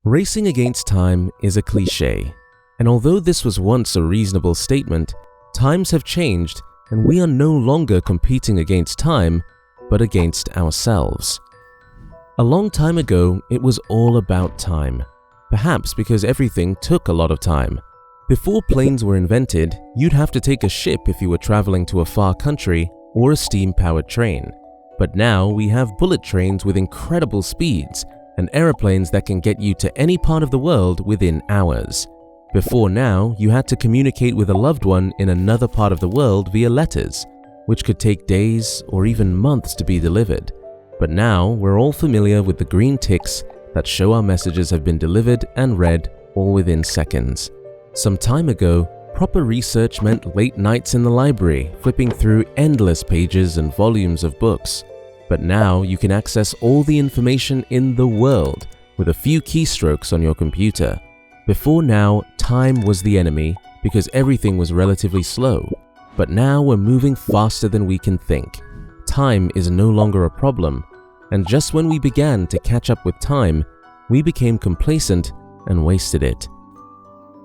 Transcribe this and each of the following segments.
Racing against time is a cliché, and although this was once a reasonable statement, times have changed and we are no longer competing against time, but against ourselves. A long time ago, it was all about time, perhaps because everything took a lot of time. Before planes were invented, you'd have to take a ship if you were traveling to a far country or a steam-powered train. But now we have bullet trains with incredible speeds and aeroplanes that can get you to any part of the world within hours. Before now, you had to communicate with a loved one in another part of the world via letters, which could take days or even months to be delivered. But now we're all familiar with the green ticks that show our messages have been delivered and read all within seconds. Some time ago, proper research meant late nights in the library, flipping through endless pages and volumes of books. But now you can access all the information in the world with a few keystrokes on your computer. Before now, time was the enemy because everything was relatively slow. But now we're moving faster than we can think. Time is no longer a problem. And just when we began to catch up with time, we became complacent and wasted it.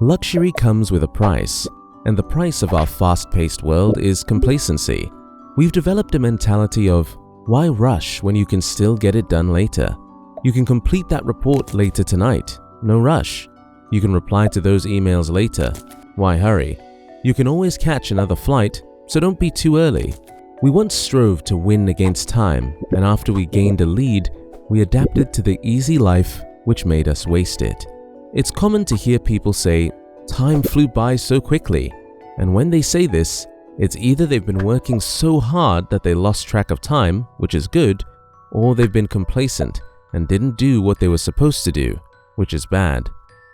Luxury comes with a price, and the price of our fast-paced world is complacency. We've developed a mentality of, why rush when you can still get it done later? You can complete that report later tonight, no rush. You can reply to those emails later, why hurry? You can always catch another flight, so don't be too early. We once strove to win against time, and after we gained a lead, we adapted to the easy life which made us waste it. It's common to hear people say, time flew by so quickly, and when they say this, it's either they've been working so hard that they lost track of time, which is good, or they've been complacent and didn't do what they were supposed to do, which is bad.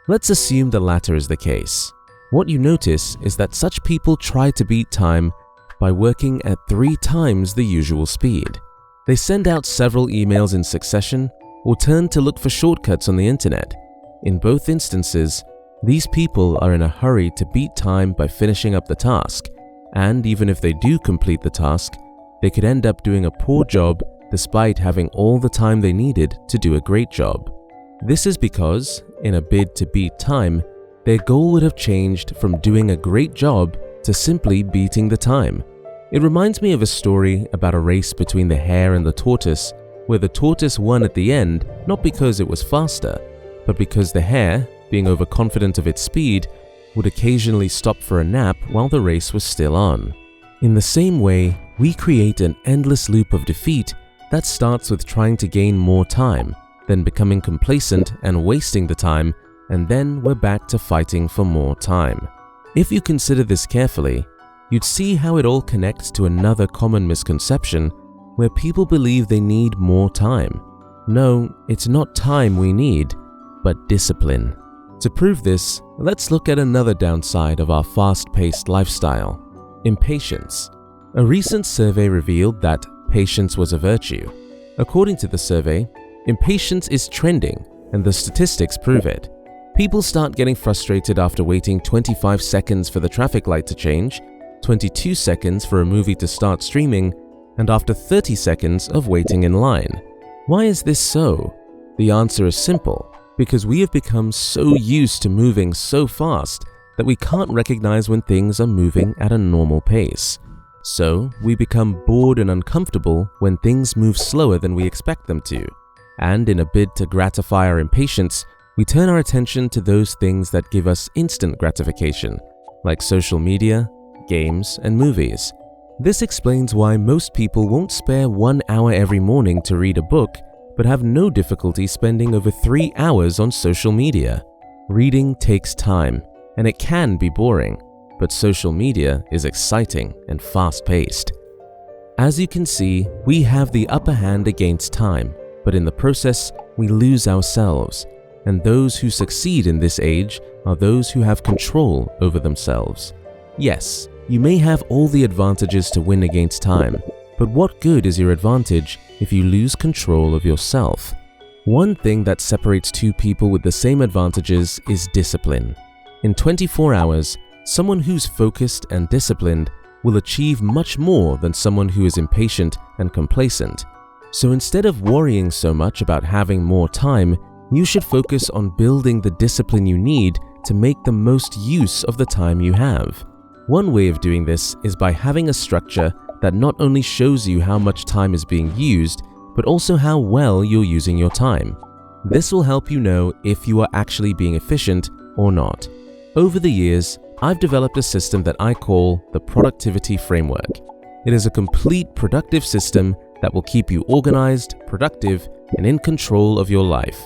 Let's assume the latter is the case. What you notice is that such people try to beat time by working at 3 times the usual speed. They send out several emails in succession or turn to look for shortcuts on the internet. In both instances, these people are in a hurry to beat time by finishing up the task. And even if they do complete the task, they could end up doing a poor job despite having all the time they needed to do a great job. This is because, in a bid to beat time, their goal would have changed from doing a great job to simply beating the time. It reminds me of a story about a race between the hare and the tortoise, where the tortoise won at the end not because it was faster, but because the hare, being overconfident of its speed, would occasionally stop for a nap while the race was still on. In the same way, we create an endless loop of defeat that starts with trying to gain more time, then becoming complacent and wasting the time, and then we're back to fighting for more time. If you consider this carefully, you'd see how it all connects to another common misconception where people believe they need more time. No, it's not time we need, but discipline. To prove this, let's look at another downside of our fast-paced lifestyle: impatience. A recent survey revealed that patience was a virtue. According to the survey, impatience is trending, and the statistics prove it. People start getting frustrated after waiting 25 seconds for the traffic light to change, 22 seconds for a movie to start streaming, and after 30 seconds of waiting in line. Why is this so? The answer is simple. Because we have become so used to moving so fast that we can't recognize when things are moving at a normal pace. So we become bored and uncomfortable when things move slower than we expect them to. And in a bid to gratify our impatience, we turn our attention to those things that give us instant gratification, like social media, games, and movies. This explains why most people won't spare 1 hour every morning to read a book, but have no difficulty spending over 3 hours on social media. Reading takes time, and it can be boring, but social media is exciting and fast-paced. As you can see, we have the upper hand against time, but in the process, we lose ourselves, and those who succeed in this age are those who have control over themselves. Yes, you may have all the advantages to win against time, but what good is your advantage if you lose control of yourself? One thing that separates two people with the same advantages is discipline. In 24 hours, someone who's focused and disciplined will achieve much more than someone who is impatient and complacent. So instead of worrying so much about having more time, You should focus on building the discipline you need to make the most use of the time you have. One way of doing this is by having a structure that not only shows you how much time is being used, but also how well you're using your time. This will help you know if you are actually being efficient or not. Over the years, I've developed a system that I call the Productivity Framework. It is a complete productive system that will keep you organized, productive, and in control of your life.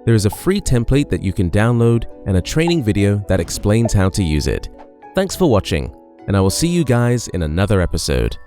There is a free template that you can download and a training video that explains how to use it. Thanks for watching, and I will see you guys in another episode.